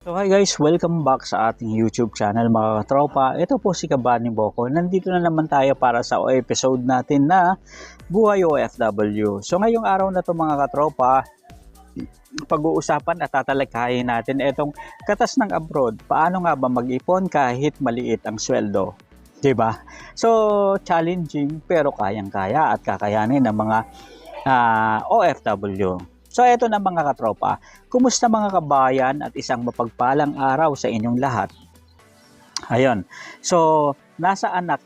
So hi guys, welcome back sa ating YouTube channel mga katropa. Ito po si Kabani Boko. Nandito na naman tayo para sa episode natin na Buhay OFW. So ngayong araw na to mga katropa, pag-uusapan at tatalakayin natin itong katas ng abroad. Paano nga ba mag-ipon kahit maliit ang sweldo? 'Di ba? So challenging pero kayang-kaya at kakayanin ng mga OFW. So eto na mga katropa, kumusta mga kabayan at isang mapagpalang araw sa inyong lahat. Ayun, so nasaan at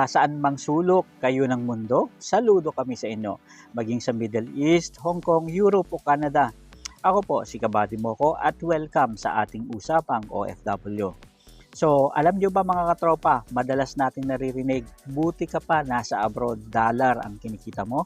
saan mang sulok kayo ng mundo, saludo kami sa inyo. Maging sa Middle East, Hong Kong, Europe o Canada. Ako po si Kabati Moko at welcome sa ating usapang OFW. So alam nyo ba mga katropa, madalas natin naririnig, buti ka pa nasa abroad, dollar ang kinikita mo.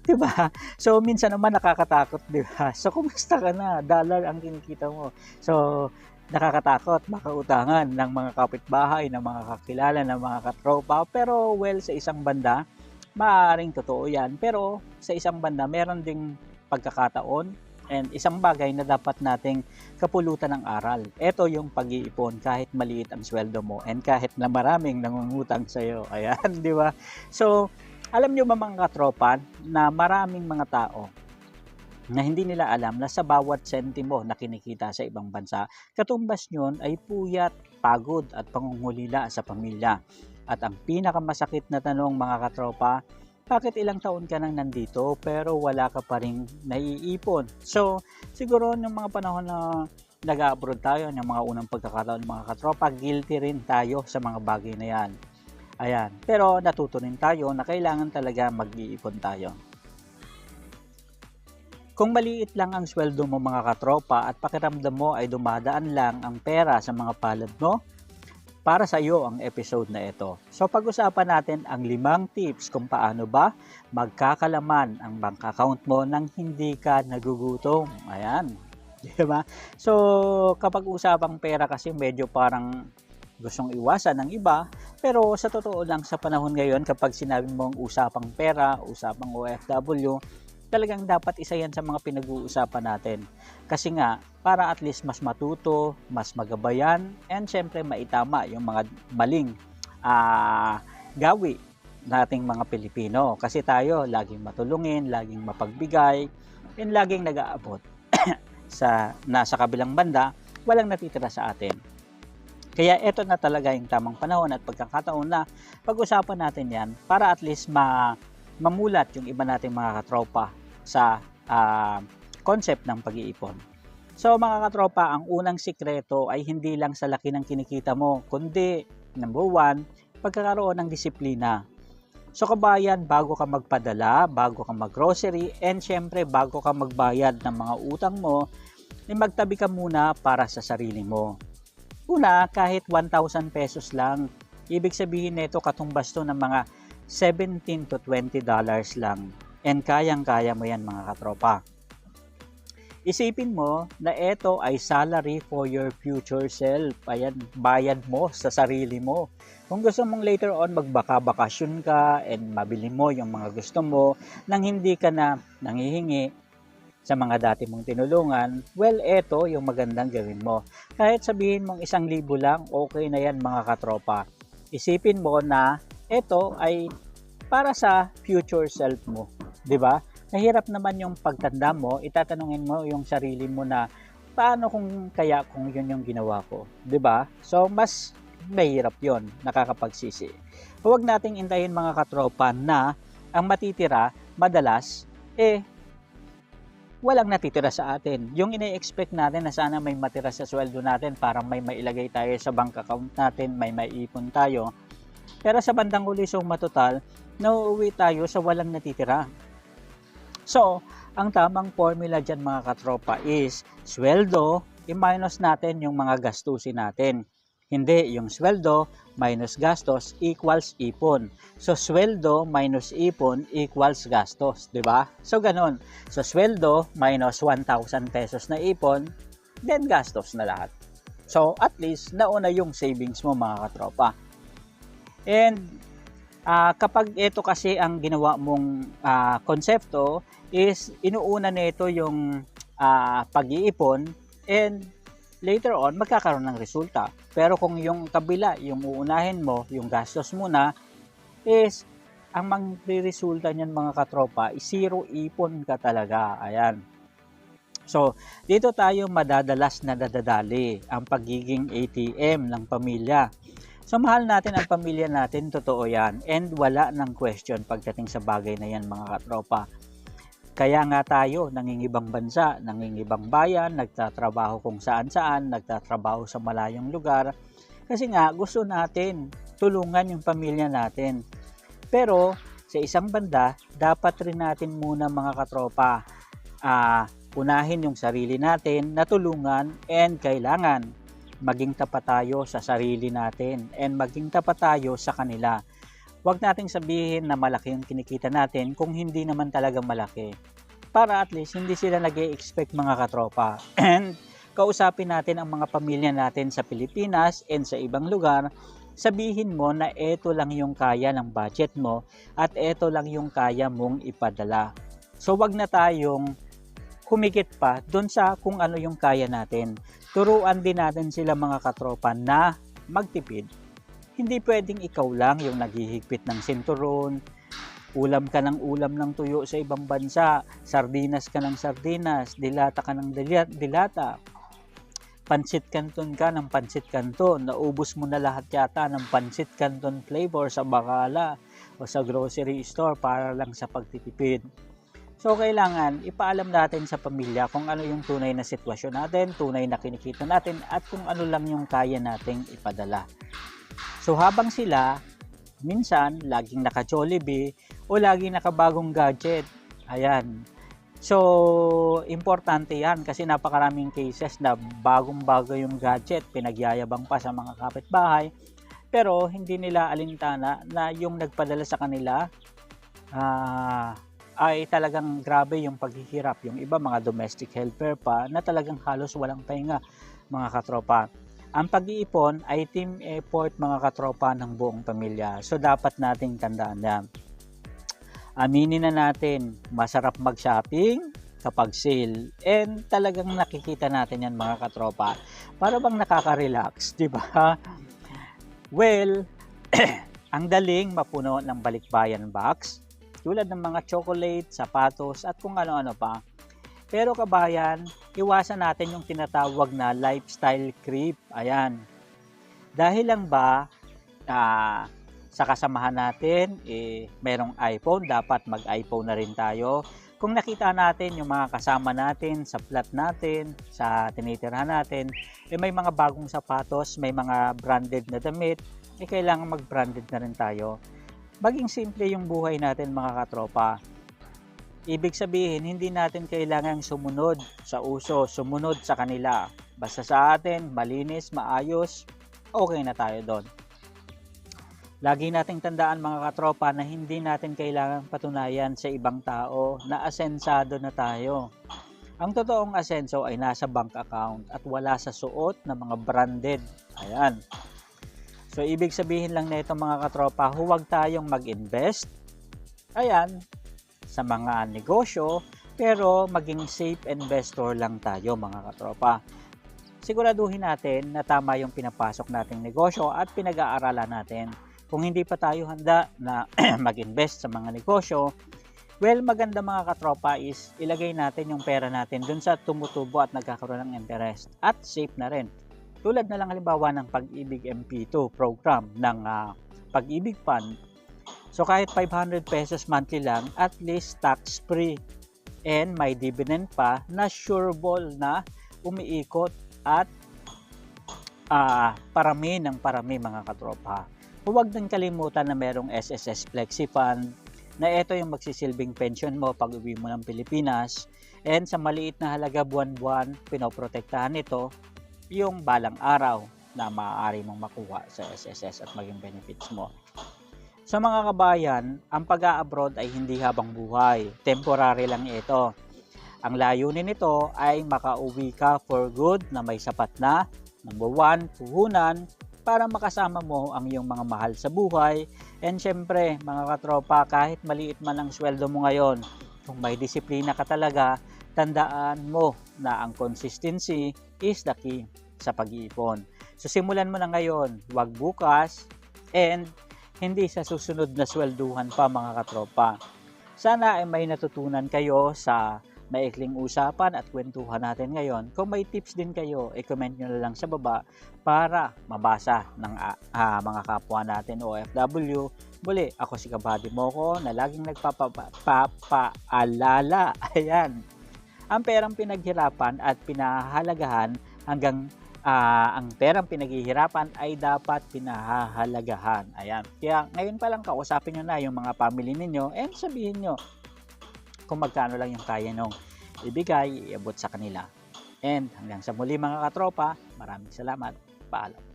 Diba? So, minsan naman nakakatakot, diba? So, kumusta ka na? Dollar ang kinikita mo. So, nakakatakot, makautangan ng mga kapitbahay, ng mga kakilala, ng mga katropa. Pero, well, sa isang banda, maaaring totoo yan. Pero, sa isang banda, meron ding pagkakataon and isang bagay na dapat nating kapulutan ng aral. Ito yung pag-iipon kahit maliit ang sweldo mo and kahit na maraming nangungutang sa'yo. Ayan, di ba? So, alam nyo ba mga katropa na maraming mga tao na hindi nila alam na sa bawat sentimo na kinikita sa ibang bansa, katumbas nyon ay puyat, pagod at pangungulila sa pamilya. At ang pinakamasakit na tanong mga katropa, bakit ilang taon ka nang nandito pero wala ka pa rin naiipon? So siguro ng mga panahon na nag-abroad tayo, ng mga unang pagkakataon mga katropa, guilty rin tayo sa mga bagay na yan. Ayan. Pero natuto rin tayo na kailangan talaga mag-iipon tayo. Kung maliit lang ang sweldo mo mga katropa at pakiramdam mo ay dumadaan lang ang pera sa mga palad mo, para sa iyo ang episode na ito. So pag-usapan natin ang 5 tips kung paano ba magkakalaman ang bank account mo nang hindi ka nagugutom. Ayan. Diba? So kapag usapang pera kasi medyo parang gustong iwasan ng iba, pero sa totoo lang sa panahon ngayon kapag sinabi mong usapang pera, usapang OFW, talagang dapat isa yan sa mga pinag-uusapan natin. Kasi nga, para at least mas matuto, mas magabayan, and syempre maitama yung mga maling gawi nating mga Pilipino. Kasi tayo laging matulungin, laging mapagbigay, and laging nag-aabot sa nasa kabilang banda, walang natitira sa atin. Kaya ito na talaga yung tamang panahon at pagkakataon na pag-usapan natin yan para at least mamulat yung iba nating mga katropa sa concept ng pag-iipon. So mga katropa, ang unang sikreto ay hindi lang sa laki ng kinikita mo, kundi number 1, pagkakaroon ng disiplina. So kabayan, bago ka magpadala, bago ka maggrocery, and syempre bago ka magbayad ng mga utang mo, magtabi ka muna para sa sarili mo. Una, kahit 1,000 pesos lang, ibig sabihin nito katumbas to ng mga $17 to $20 lang. And kayang-kaya mo yan mga katropa. Isipin mo na ito ay salary for your future self. Ayan, bayad mo sa sarili mo. Kung gusto mong later on magbaka-bakasyon ka and mabili mo yung mga gusto mo nang hindi ka na nanghihingi sa mga dati mong tinulungan, well, eto yung magandang gawin mo. Kahit sabihin mong 1,000 lang, okay na yan mga katropa. Isipin mo na eto ay para sa future self mo. 'Di ba? Nahirap naman yung pagtanda mo, itatanungin mo yung sarili mo na paano kung yun yung ginawa ko. 'Di ba? So, mas mahirap yon, nakakapagsisi. Huwag nating intayin mga katropa na ang matitira, madalas, walang natitira sa atin. Yung ine-expect natin na sana may matira sa sweldo natin para may mailagay tayo sa bank account natin, may maiipon tayo. Pero sa bandang huli, suma total, nauuwi tayo sa walang natitira. So, ang tamang formula dyan mga katropa is sweldo, i-minus natin yung mga gastusin natin. Hindi, yung sweldo minus gastos equals ipon. So, sweldo minus ipon equals gastos, di ba? So, ganun. So, sweldo minus 1,000 pesos na ipon, then gastos na lahat. So, at least, nauna yung savings mo mga katropa. And, kapag ito kasi ang ginawa mong konsepto, is inuuna nito yung pag-iipon and later on magkakaroon ng resulta. Pero kung yung kabila, yung uunahin mo, yung gastos muna, is ang magre-resulta niyan mga katropa, zero ipon ka talaga. Ayan. So, dito tayo madadalas na nadadali ang pagiging ATM ng pamilya. So, mahal natin ang pamilya natin, totoo yan. And wala ng question pagdating sa bagay na yan mga katropa. Kaya nga tayo nangingibang bansa, nangingibang bayan, nagtatrabaho kung saan-saan, nagtatrabaho sa malayong lugar. Kasi nga gusto natin tulungan yung pamilya natin. Pero sa isang banda, dapat rin natin muna mga katropa, unahin yung sarili natin na tulungan, and kailangan maging tapat tayo sa sarili natin and maging tapat tayo sa kanila. Huwag nating sabihin na malaki yung kinikita natin kung hindi naman talaga malaki. Para at least hindi sila nag-e-expect mga katropa. And kausapin natin ang mga pamilya natin sa Pilipinas and sa ibang lugar. Sabihin mo na ito lang yung kaya ng budget mo at ito lang yung kaya mong ipadala. So wag na tayong humigit pa doon sa kung ano yung kaya natin. Turuan din natin sila mga katropa na magtipid. Hindi pwedeng ikaw lang yung naghihigpit ng sinturon, ulam ka ng ulam ng tuyo sa ibang bansa, sardinas ka ng sardinas, dilata ka ng dilata, pansit canton ka ng pansit canton, naubos mo na lahat yata ng pansit canton flavor sa bakala o sa grocery store para lang sa pagtitipid. So, kailangan ipaalam natin sa pamilya kung ano yung tunay na sitwasyon natin, tunay na kinikita natin, at kung ano lang yung kaya nating ipadala. So, habang sila, minsan, laging naka-Jollibee o laging nakabagong gadget. Ayan. So, importante yan kasi napakaraming cases na bagong-bago yung gadget, pinagyayabang pa sa mga kapitbahay, pero hindi nila alintana na yung nagpadala sa kanila, ay talagang grabe yung paghihirap. Yung iba mga domestic helper pa na talagang halos walang pahinga mga katropa. Ang pag-iipon ay team effort mga katropa ng buong pamilya. So dapat nating tandaan yan. Aminin na natin, masarap mag-shopping kapag sale. And talagang nakikita natin yan mga katropa. Para bang nakaka-relax, di ba? Well, ang daling mapuno ng balikbayan box, tulad ng mga chocolate, sapatos, at kung ano-ano pa. Pero kabayan, iwasan natin yung tinatawag na lifestyle creep. Ayan. Dahil lang ba sa kasamahan natin, merong iPhone, dapat mag-iPhone na rin tayo. Kung nakita natin yung mga kasama natin, sa flat natin, sa tinitirhan natin, may mga bagong sapatos, may mga branded na damit, kailangan mag-branded na rin tayo. Maging simple yung buhay natin mga katropa. Ibig sabihin, hindi natin kailangang sumunod sa uso, sumunod sa kanila. Basta sa atin, malinis, maayos, okay na tayo doon. Lagi nating tandaan mga katropa na hindi natin kailangang patunayan sa ibang tao na asensado na tayo. Ang totoong asenso ay nasa bank account at wala sa suot na mga branded. Ayan. So, ibig sabihin lang na ito mga katropa, huwag tayong mag-invest, sa mga negosyo, pero maging safe investor lang tayo mga katropa. Siguraduhin natin na tama yung pinapasok nating negosyo at pinag-aaralan natin. Kung hindi pa tayo handa na mag-invest sa mga negosyo, well, maganda mga katropa is ilagay natin yung pera natin dun sa tumutubo at nagkakaroon ng interest at safe na rin. Tulad na lang halimbawa ng Pag-ibig MP2 program ng Pag-ibig Fund. So kahit 500 pesos monthly lang, at least tax free and may dividend pa na sureball na umiikot at parami ng parami mga katropa. Huwag din kalimutan na merong SSS Flexi Fund na ito yung magsisilbing pension mo pag uwi mo ng Pilipinas, and sa maliit na halaga buwan-buwan, pinoprotektahan nito yung balang araw na maaari mong makuha sa SSS at maging benefits mo. Sa mga kabayan, ang pag-a-abroad ay hindi habang buhay. Temporary lang ito. Ang layunin nito ay makauwi ka for good na may sapat na, number 1, puhunan, para makasama mo ang iyong mga mahal sa buhay. And syempre, mga katropa, kahit maliit man ang sweldo mo ngayon, kung may disiplina ka talaga, tandaan mo na ang consistency is the key. sa pag-iipon. So simulan mo na ngayon, wag bukas, and hindi sa susunod na swelduhan pa mga katropa. Sana ay may natutunan kayo sa maikling usapan at kwentuhan natin ngayon. Kung may tips din kayo, i-comment nyo na lang sa baba para mabasa ng mga kapwa natin OFW. Muli, ako si Kabady Moko na laging nagpapaalala. Ayan, ang perang pinaghirapan at pinahahalagahan hanggang ang perang pinaghihirapan ay dapat pinahahalagahan. Ayan. Kaya ngayon pa lang kausapin nyo na yung mga family ninyo and sabihin nyo kung magkano lang yung kaya nung ibigay, iabot sa kanila. And hanggang sa muli mga katropa, maraming salamat. Paalam.